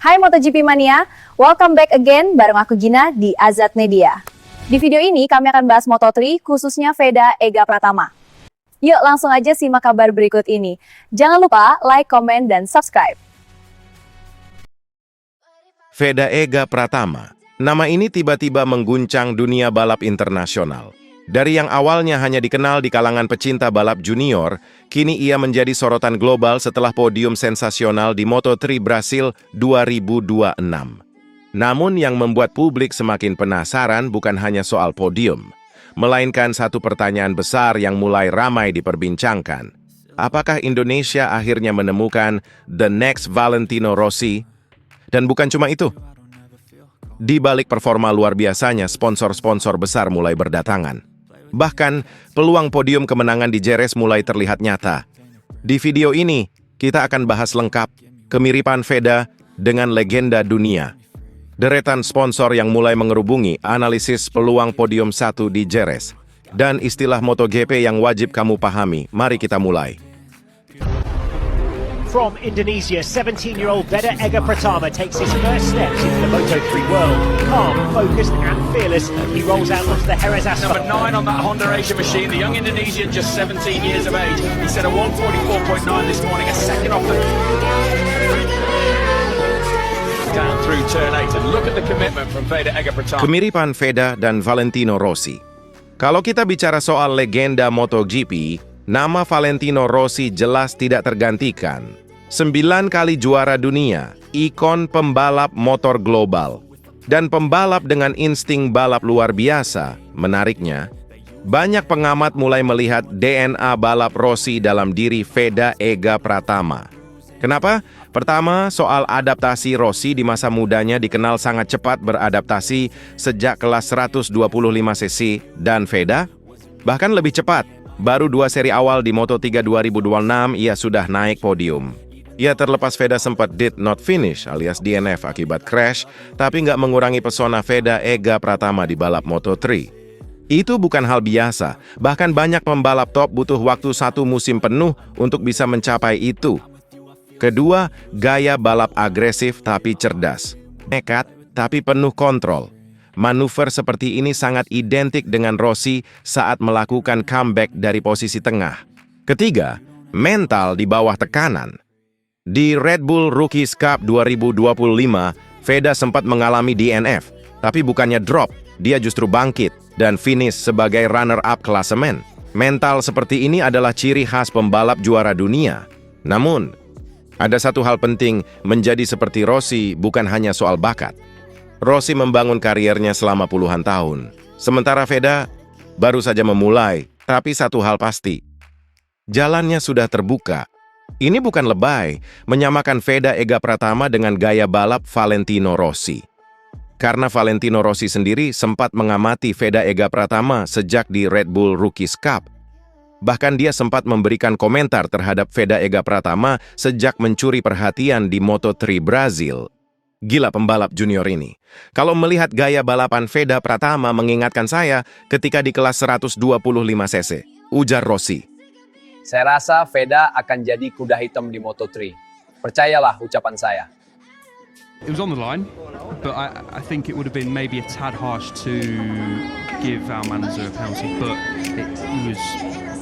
Hai MotoGP Mania, welcome back again bareng aku Gina di Azad Media. Di video ini kami akan bahas Moto3, khususnya Veda Ega Pratama. Yuk langsung aja simak kabar berikut ini. Jangan lupa like, komen, dan subscribe. Veda Ega Pratama, nama ini tiba-tiba mengguncang dunia balap internasional. Dari yang awalnya hanya dikenal di kalangan pecinta balap junior, kini ia menjadi sorotan global setelah podium sensasional di Moto3 Brasil 2026. Namun yang membuat publik semakin penasaran bukan hanya soal podium, melainkan satu pertanyaan besar yang mulai ramai diperbincangkan. Apakah Indonesia akhirnya menemukan the next Valentino Rossi? Dan bukan cuma itu. Di balik performa luar biasanya, sponsor-sponsor besar mulai berdatangan. Bahkan, peluang podium kemenangan di Jerez mulai terlihat nyata. Di video ini, kita akan bahas lengkap kemiripan Veda dengan legenda dunia. Deretan sponsor yang mulai mengerubungi analisis peluang podium 1 di Jerez. Dan istilah MotoGP yang wajib kamu pahami. Mari kita mulai. From Indonesia, 17-year-old Veda Ega Pratama takes his first steps into the Moto3 world. Calm, focused and fearless, he rolls out onto the Jerez asphalt. Number 9 on that Honda Asia machine, the young Indonesian, just 17 years of age. He set a 144.9 this morning, a second off the... down through turn 8, and look at the commitment from Veda Ega Pratama. Kemiripan Veda dan Valentino Rossi. Kalau kita bicara soal legenda MotoGP, nama Valentino Rossi jelas tidak tergantikan. 9 kali juara dunia, ikon pembalap motor global, dan pembalap dengan insting balap luar biasa. Menariknya, banyak pengamat mulai melihat DNA balap Rossi dalam diri Veda Ega Pratama. Kenapa? Pertama, soal adaptasi. Rossi di masa mudanya dikenal sangat cepat beradaptasi sejak kelas 125cc, dan Veda bahkan lebih cepat. Baru 2 seri awal di Moto3 2026, ia sudah naik podium. Ya, terlepas Veda sempat did not finish alias DNF akibat crash, tapi nggak mengurangi pesona Veda Ega Pratama di balap Moto3. Itu bukan hal biasa, bahkan banyak pembalap top butuh waktu 1 musim penuh untuk bisa mencapai itu. Kedua, gaya balap agresif tapi cerdas. Nekat tapi penuh kontrol. Manuver seperti ini sangat identik dengan Rossi saat melakukan comeback dari posisi tengah. Ketiga, mental di bawah tekanan. Di Red Bull Rookies Cup 2025, Veda sempat mengalami DNF, tapi bukannya drop, dia justru bangkit dan finish sebagai runner-up klasemen. Mental seperti ini adalah ciri khas pembalap juara dunia. Namun, ada satu hal penting, menjadi seperti Rossi bukan hanya soal bakat. Rossi membangun kariernya selama puluhan tahun, sementara Veda baru saja memulai, tapi satu hal pasti, jalannya sudah terbuka. Ini bukan lebay, menyamakan Veda Ega Pratama dengan gaya balap Valentino Rossi. Karena Valentino Rossi sendiri sempat mengamati Veda Ega Pratama sejak di Red Bull Rookies Cup. Bahkan dia sempat memberikan komentar terhadap Veda Ega Pratama sejak mencuri perhatian di Moto3 Brasil. Gila pembalap junior ini. Kalau melihat gaya balapan Veda Pratama mengingatkan saya ketika di kelas 125cc, ujar Rossi. Saya rasa Veda akan jadi kuda hitam di Moto3. Percayalah ucapan saya. It was on the line, but I think it would have been maybe a tad harsh to give our manager a penalty, but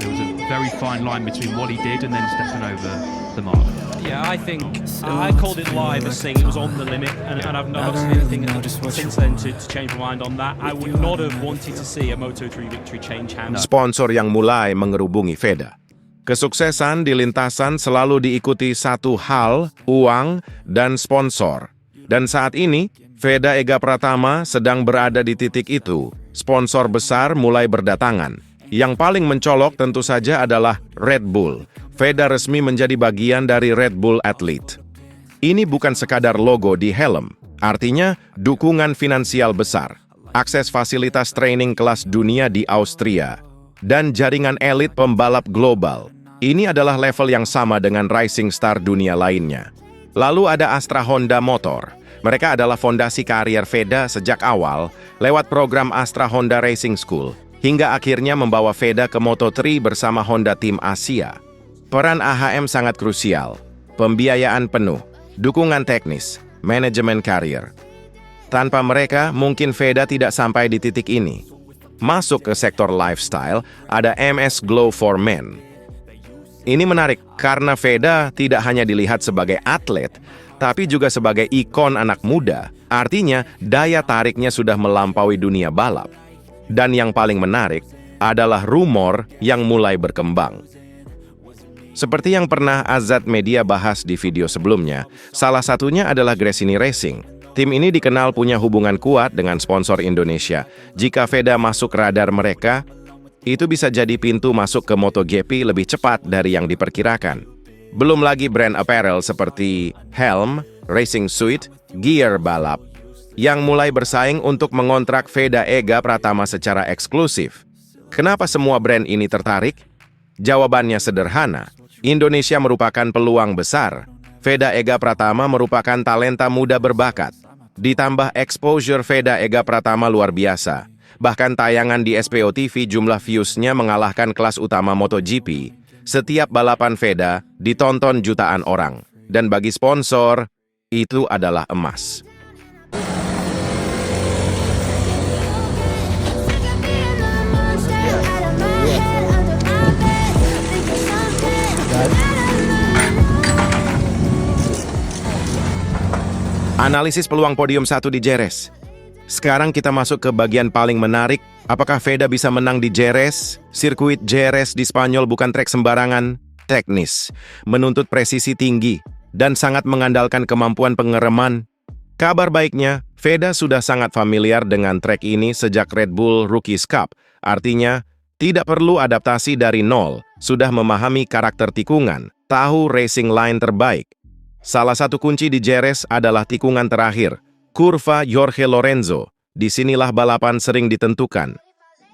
there was a very fine line between what he did and then stepping over the mark. Yeah, I think I called it live as saying it was on the limit, and I've not seen anything since then to change my mind on that. I would not have wanted to see a Moto3 victory change hands. Sponsor yang mulai mengerubungi Veda. Kesuksesan di lintasan selalu diikuti satu hal, uang dan sponsor. Dan saat ini, Veda Ega Pratama sedang berada di titik itu. Sponsor besar mulai berdatangan. Yang paling mencolok tentu saja adalah Red Bull. Veda resmi menjadi bagian dari Red Bull Athlete. Ini bukan sekadar logo di helm, artinya dukungan finansial besar, akses fasilitas training kelas dunia di Austria, dan jaringan elit pembalap global. Ini adalah level yang sama dengan rising star dunia lainnya. Lalu ada Astra Honda Motor. Mereka adalah fondasi karier Veda sejak awal lewat program Astra Honda Racing School, hingga akhirnya membawa Veda ke Moto3 bersama Honda Tim Asia. Peran AHM sangat krusial, pembiayaan penuh, dukungan teknis, manajemen karier. Tanpa mereka, mungkin Veda tidak sampai di titik ini. Masuk ke sektor lifestyle, ada MS Glow for Men. Ini menarik karena Veda tidak hanya dilihat sebagai atlet, tapi juga sebagai ikon anak muda. Artinya, daya tariknya sudah melampaui dunia balap. Dan yang paling menarik adalah rumor yang mulai berkembang. Seperti yang pernah Azad Media bahas di video sebelumnya, salah satunya adalah Gresini Racing. Tim ini dikenal punya hubungan kuat dengan sponsor Indonesia. Jika Veda masuk radar mereka, itu bisa jadi pintu masuk ke MotoGP lebih cepat dari yang diperkirakan. Belum lagi brand apparel seperti helm, racing suit, gear balap, yang mulai bersaing untuk mengontrak Veda Ega Pratama secara eksklusif. Kenapa semua brand ini tertarik? Jawabannya sederhana. Indonesia merupakan peluang besar. Veda Ega Pratama merupakan talenta muda berbakat. Ditambah exposure Veda Ega Pratama luar biasa. Bahkan tayangan di SPO TV jumlah views-nya mengalahkan kelas utama MotoGP. Setiap balapan Veda ditonton jutaan orang. Dan bagi sponsor, itu adalah emas. Analisis peluang podium 1 di Jerez. Sekarang kita masuk ke bagian paling menarik. Apakah Veda bisa menang di Jerez? Sirkuit Jerez di Spanyol bukan trek sembarangan. Teknis, menuntut presisi tinggi, dan sangat mengandalkan kemampuan pengereman. Kabar baiknya, Veda sudah sangat familiar dengan trek ini sejak Red Bull Rookies Cup. Artinya, tidak perlu adaptasi dari nol, sudah memahami karakter tikungan, tahu racing line terbaik. Salah satu kunci di Jerez adalah tikungan terakhir, kurva Jorge Lorenzo. Disinilah balapan sering ditentukan.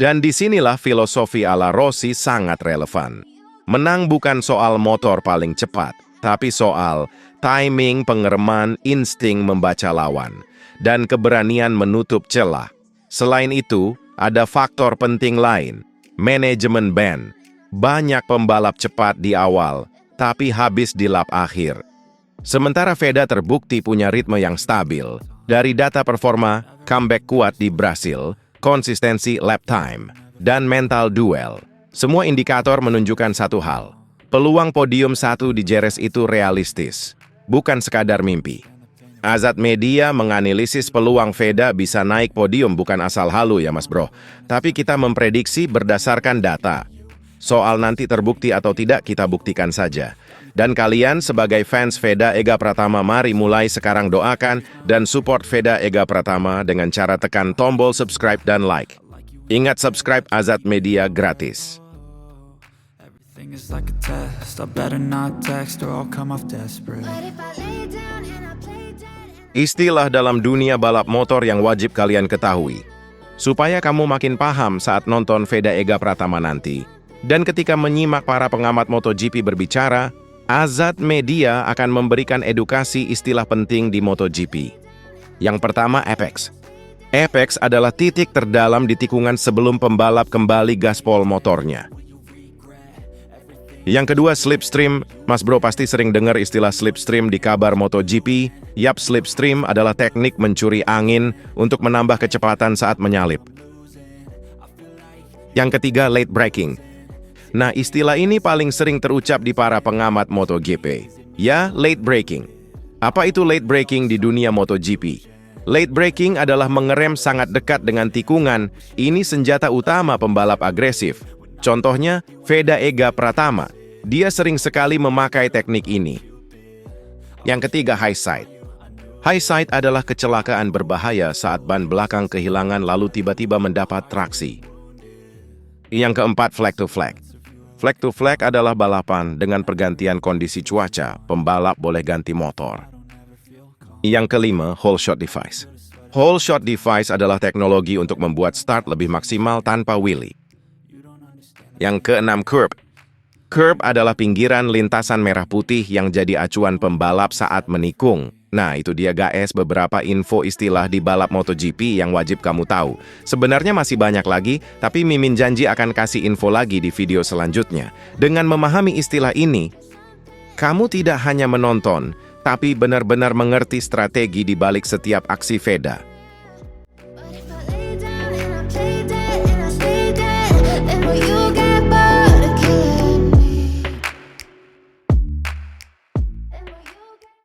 Dan disinilah filosofi ala Rossi sangat relevan. Menang bukan soal motor paling cepat, tapi soal timing, pengereman, insting membaca lawan, dan keberanian menutup celah. Selain itu, ada faktor penting lain, manajemen ban. Banyak pembalap cepat di awal, tapi habis di lap akhir. Sementara Veda terbukti punya ritme yang stabil. Dari data performa, comeback kuat di Brasil, konsistensi lap time, dan mental duel. Semua indikator menunjukkan satu hal. Peluang podium 1 di Jerez itu realistis, bukan sekadar mimpi. Azad Media menganalisis peluang Veda bisa naik podium bukan asal halu ya mas bro. Tapi kita memprediksi berdasarkan data. Soal nanti terbukti atau tidak kita buktikan saja. Dan kalian sebagai fans Veda Ega Pratama mari mulai sekarang doakan dan support Veda Ega Pratama dengan cara tekan tombol subscribe dan like. Ingat subscribe Azad Media gratis. Everything is like a test. I better not text or I'll come off desperate. Istilah dalam dunia balap motor yang wajib kalian ketahui. Supaya kamu makin paham saat nonton Veda Ega Pratama nanti. Dan ketika menyimak para pengamat MotoGP berbicara, Azad Media akan memberikan edukasi istilah penting di MotoGP. Yang pertama, apex. Apex adalah titik terdalam di tikungan sebelum pembalap kembali gaspol motornya. Yang kedua, slipstream. Mas bro pasti sering dengar istilah slipstream di kabar MotoGP. Yap, slipstream adalah teknik mencuri angin untuk menambah kecepatan saat menyalip. Yang ketiga, late braking. Nah, istilah ini paling sering terucap di para pengamat MotoGP. Ya, late braking. Apa itu late braking di dunia MotoGP? Late braking adalah mengerem sangat dekat dengan tikungan. Ini senjata utama pembalap agresif. Contohnya, Veda Ega Pratama. Dia sering sekali memakai teknik ini. Yang ketiga, high side. High side adalah kecelakaan berbahaya saat ban belakang kehilangan lalu tiba-tiba mendapat traksi. Yang keempat, flag to flag. Flag to flag adalah balapan dengan pergantian kondisi cuaca, pembalap boleh ganti motor. Yang kelima, whole shot device. Whole shot device adalah teknologi untuk membuat start lebih maksimal tanpa wheelie. Yang keenam, curb. Curb adalah pinggiran lintasan merah putih yang jadi acuan pembalap saat menikung. Nah, itu dia guys beberapa info istilah di balap MotoGP yang wajib kamu tahu. Sebenarnya masih banyak lagi, tapi Mimin janji akan kasih info lagi di video selanjutnya. Dengan memahami istilah ini, kamu tidak hanya menonton, tapi benar-benar mengerti strategi di balik setiap aksi Veda.